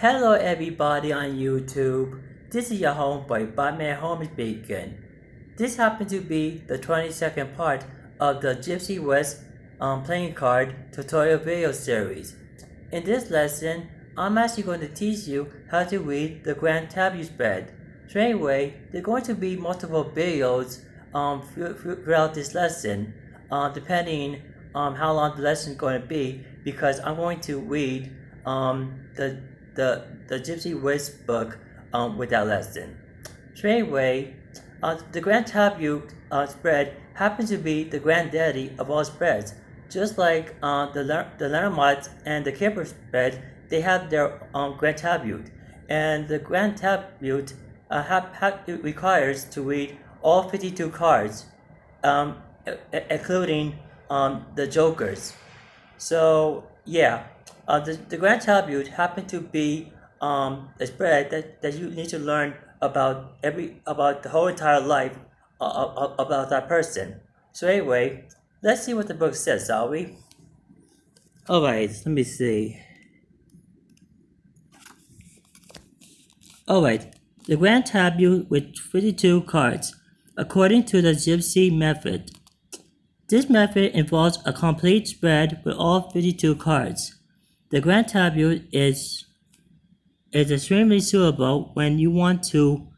Hello everybody on YouTube. This is your homeboy Batman Holmes Bacon. This happens to be the 22nd part of the Gypsy West playing card tutorial video series. In this lesson, I'm actually going to teach you how to read the Grand Tableau Spread. So anyway, there are going to be multiple videos throughout this lesson, depending on how long the lesson is going to be, because I'm going to read the Gypsy West book with that lesson. So anyway, the Grand Tableau Spread happens to be the granddaddy of all spreads. Just like the Lermont and the Kipper spread, they have their Grand Tableau, and the Grand Tableau it requires to read all 52 cards, including the jokers. So yeah, the Grand Tableau happened to be a spread that you need to learn about the whole entire life about that person. So anyway, let's see what the book says, shall we? Alright, let me see. Alright, the Grand Tableau with 52 cards, according to the Gypsy method. This method involves a complete spread with all 52 cards. The Grand Tableau is extremely suitable when you want to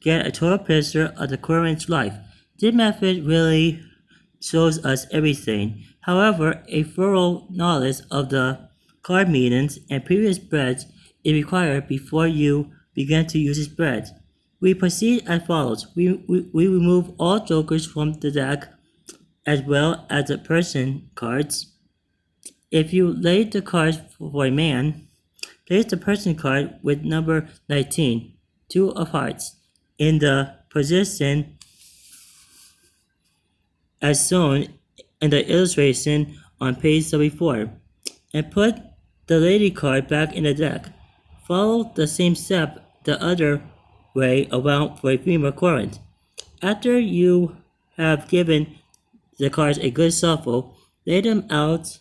get a total picture of the current life. This method really shows us everything. However, a thorough knowledge of the card meanings and previous spreads is required before you begin to use the spread. We proceed as follows. We remove all jokers from the deck as well as the person cards. If you lay the cards for a man, place the person card with number 19, 2 of hearts, in the position as shown in the illustration on page 34, and put the lady card back in the deck. Follow the same step the other way around for a female current. After you have given the cards a good shuffle, lay them out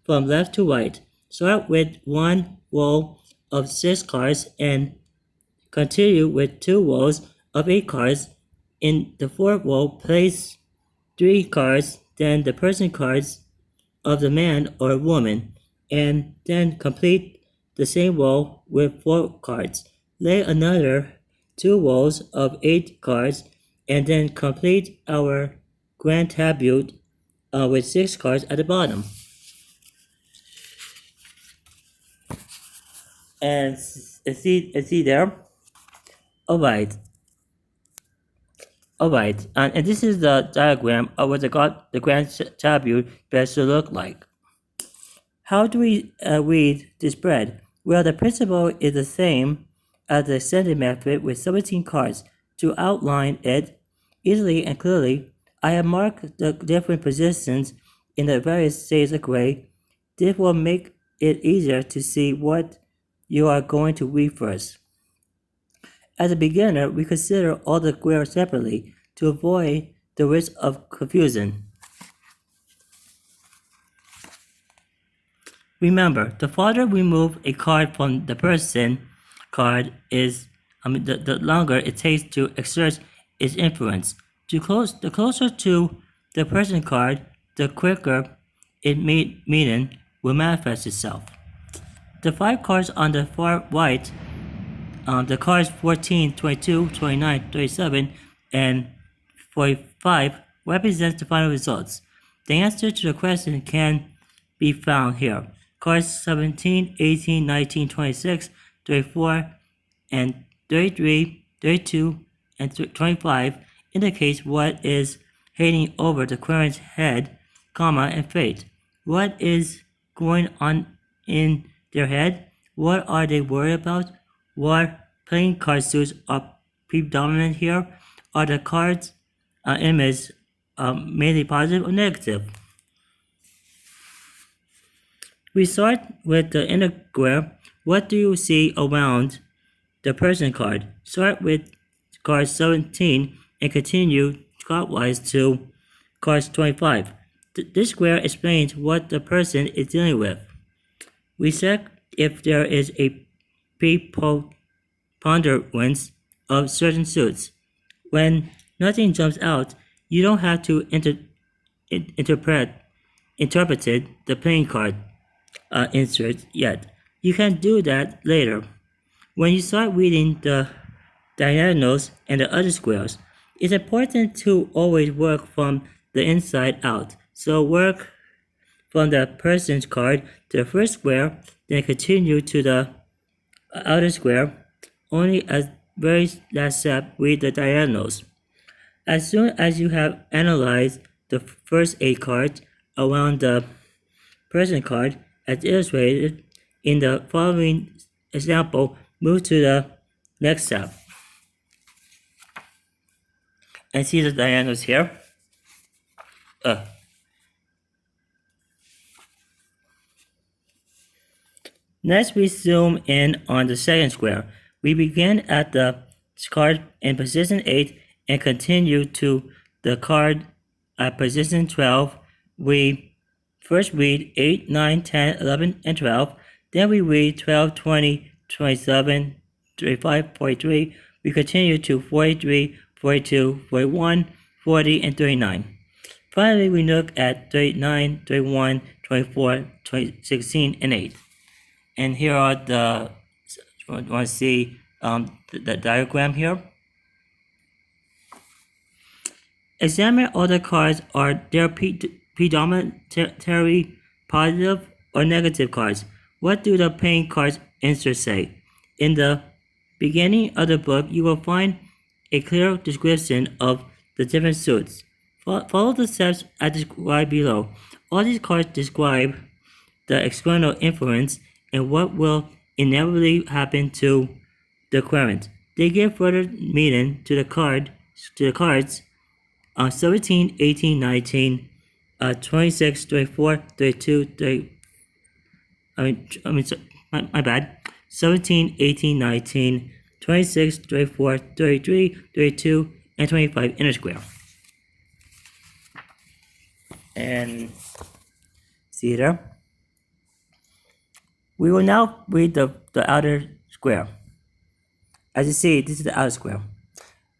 from left to right. Start with one roll of 6 cards and continue with 2 rolls of 8 cards. In the 4th row, place 3 cards, then the person cards of the man or woman, and then complete the same row with 4 cards. Lay another 2 rolls of 8 cards, and then complete our Grand Tableau with 6 cards at the bottom. And see there? Alright, and this is the diagram of what the Grand Tableau best should look like. How do we read the spread? Well, the principle is the same as the extended method with 17 cards. To outline it easily and clearly, I have marked the different positions in the various shades of gray. This will make it easier to see what you are going to read first. As a beginner, we consider all the squares separately to avoid the risk of confusion. Remember, the farther we move a card from the person card the longer it takes to exert its influence. The closer to the person card, the quicker its meaning will manifest itself. The 5 cards on the far right, the cards 14, 22, 29, 37, and 45 represent the final results. The answer to the question can be found here. Cards 17, 18, 19, 26, 34, and 33, 32, and 25 indicates what is hanging over the current head, and fate. What is going on in their head? What are they worried about? What playing card suits are predominant here? Are the cards images mainly positive or negative? We start with the inner square. What do you see around the person card? Start with card 17 and continue clockwise to card 25. This square explains what the person is dealing with. We check if there is a preponderance of certain suits. When nothing jumps out, you don't have to interpret the playing card insert yet. You can do that later. When you start reading the diagonals and the other squares, it's important to always work from the inside out. So work from the person's card to the first square, then continue to the outer square. Only as very last step, read the diagonals. As soon as you have analyzed the first 8 cards around the person card, as illustrated in the following example, move to the next step. And see the diagonals here. Next, we zoom in on the second square. We begin at the card in position 8 and continue to the card at position 12. We first read 8, 9, 10, 11, and 12. Then we read 12, 20, 27, 35, 43. We continue to 43, 42, 41, 40, and 39. Finally, we look at 39, 31, 24, 16, and 8. And here are the, want to see the diagram here. Examine all the cards. Are there predominantly positive or negative cards? What do the playing cards inserts say? In the beginning of the book, you will find a clear description of the different suits. Follow the steps I described below. All these cards describe the external influence and what will inevitably happen to the querent. They give further meaning to the cards 17, 18, 19, 26, 24, 32, 30, my bad. 17, 18, 19, 26, 24, 33, 32, and 25 in a square. And see there? We will now read the outer square. As you see, this is the outer square.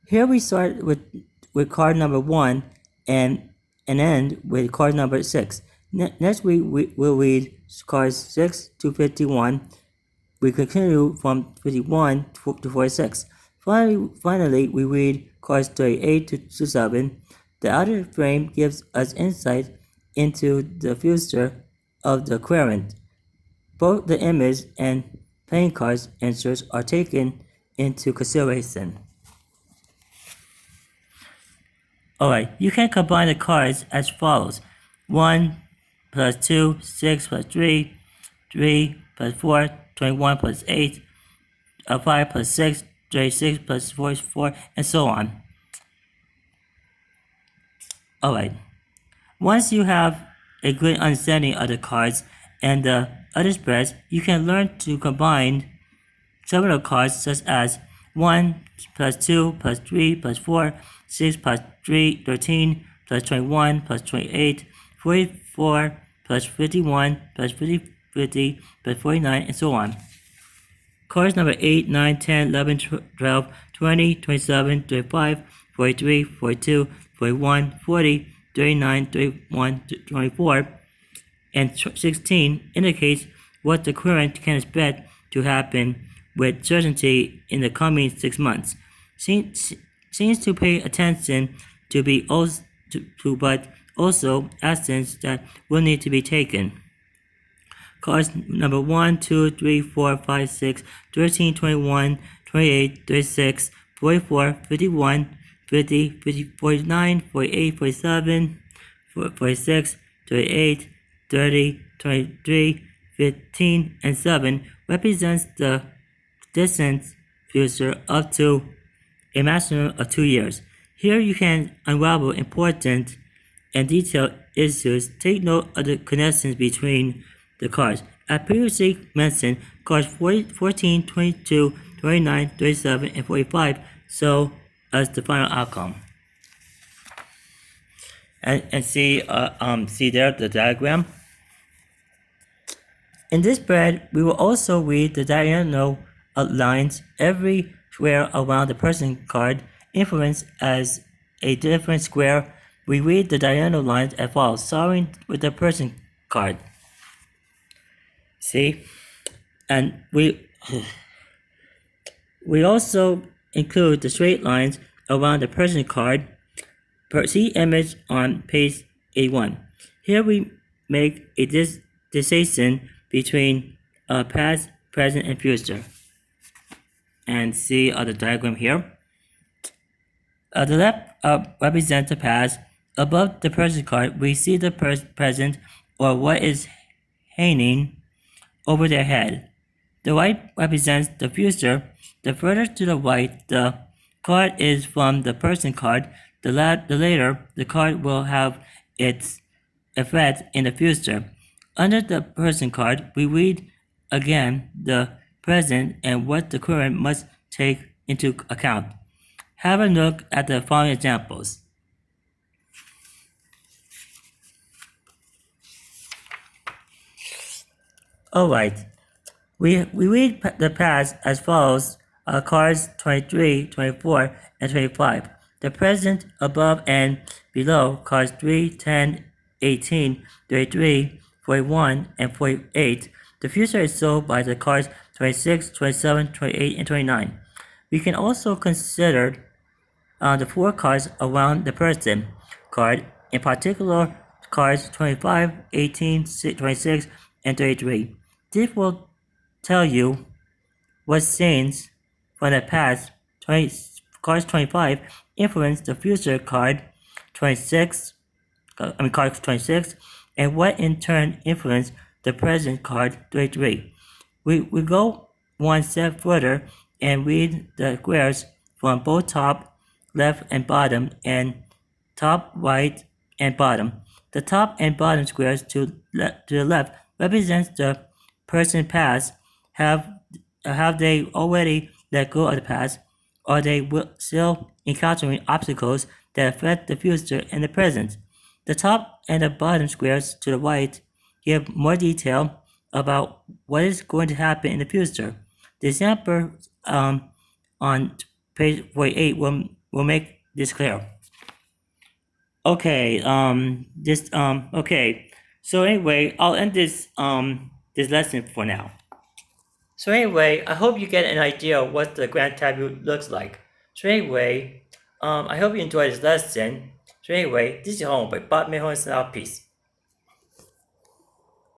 Here we start with card number 1 and end with card number 6. Next we will read cards 6 to 51. We continue from 51 to 46. Finally, we read cards 38 to 7. The outer frame gives us insight into the future of the querent. Both the image and playing cards inserts are taken into consideration. Alright, you can combine the cards as follows. 1 plus 2, 6 plus 3, 3 plus 4, 21 plus 8, 5 plus 6, 36 plus 44, and so on. Alright, once you have a good understanding of the cards and the other spreads, you can learn to combine several cards such as 1 plus 2 plus 3 plus 4, 6 plus 3, 13, plus 21 plus 28, 44 plus 51 plus 50 plus 49, and so on. Cards number 8, 9, 10, 11, 12, 20, 27, 35, 43, 42, 41, 40, 39, 31, 24, and 16 indicates what the querent can expect to happen with certainty in the coming 6 months. Seems to pay attention but also actions that will need to be taken. Cards number 1, 2, 3, 4, 5, 6, 13, 21, 28, 36, 44, 51, 50, 49, 48, 47, 46, 28, 30, 23, 15, and 7 represents the distant future up to a maximum of 2 years. Here you can unravel important and detailed issues. Take note of the connections between the cards. I previously mentioned cards 14, 22, 29, 37, and 45, so as the final outcome. And see there the diagram. In this spread, we will also read the diagonal lines, every square around the person card influenced as a different square. We read the diagonal lines as follows, starting with the person card. See? And we also include the straight lines around the person card. See image on page A1. Here we make a distinction between past, present, and future. And see the diagram here. The left represents the past. Above the person card, we see the present, or what is hanging over their head. The right represents the future. The further to the right the card is from the person card, the later the card will have its effect in the future. Under the person card, we read again the present and what the current must take into account. Have a look at the following examples. Alright, we read the past as follows, cards 23, 24, and 25. The present above and below cards 3, 10, 18, 33, 41, and 48. The future is sold by the cards 26, 27, 28, and 29. We can also consider the 4 cards around the person card, in particular cards 25, 18, 26, and 33. This will tell you what scenes from the past cards 25 influence the future card 26, card 26, and what in turn influence the present card 33. We go one step further and read the squares from both top, left, and bottom, and top, right, and bottom. The top and bottom squares to the left represents the person past. Have they already let go of the past? Are they still encountering obstacles that affect the future and the present? The top and the bottom squares to the right give more detail about what is going to happen in the future. The example on page 48 will make this clear. Okay, okay. So anyway, I'll end this lesson for now. So anyway, I hope you get an idea of what the Grand Tableau looks like. So anyway, I hope you enjoyed this lesson. So anyway, this is Home by Bob Mahon. Peace.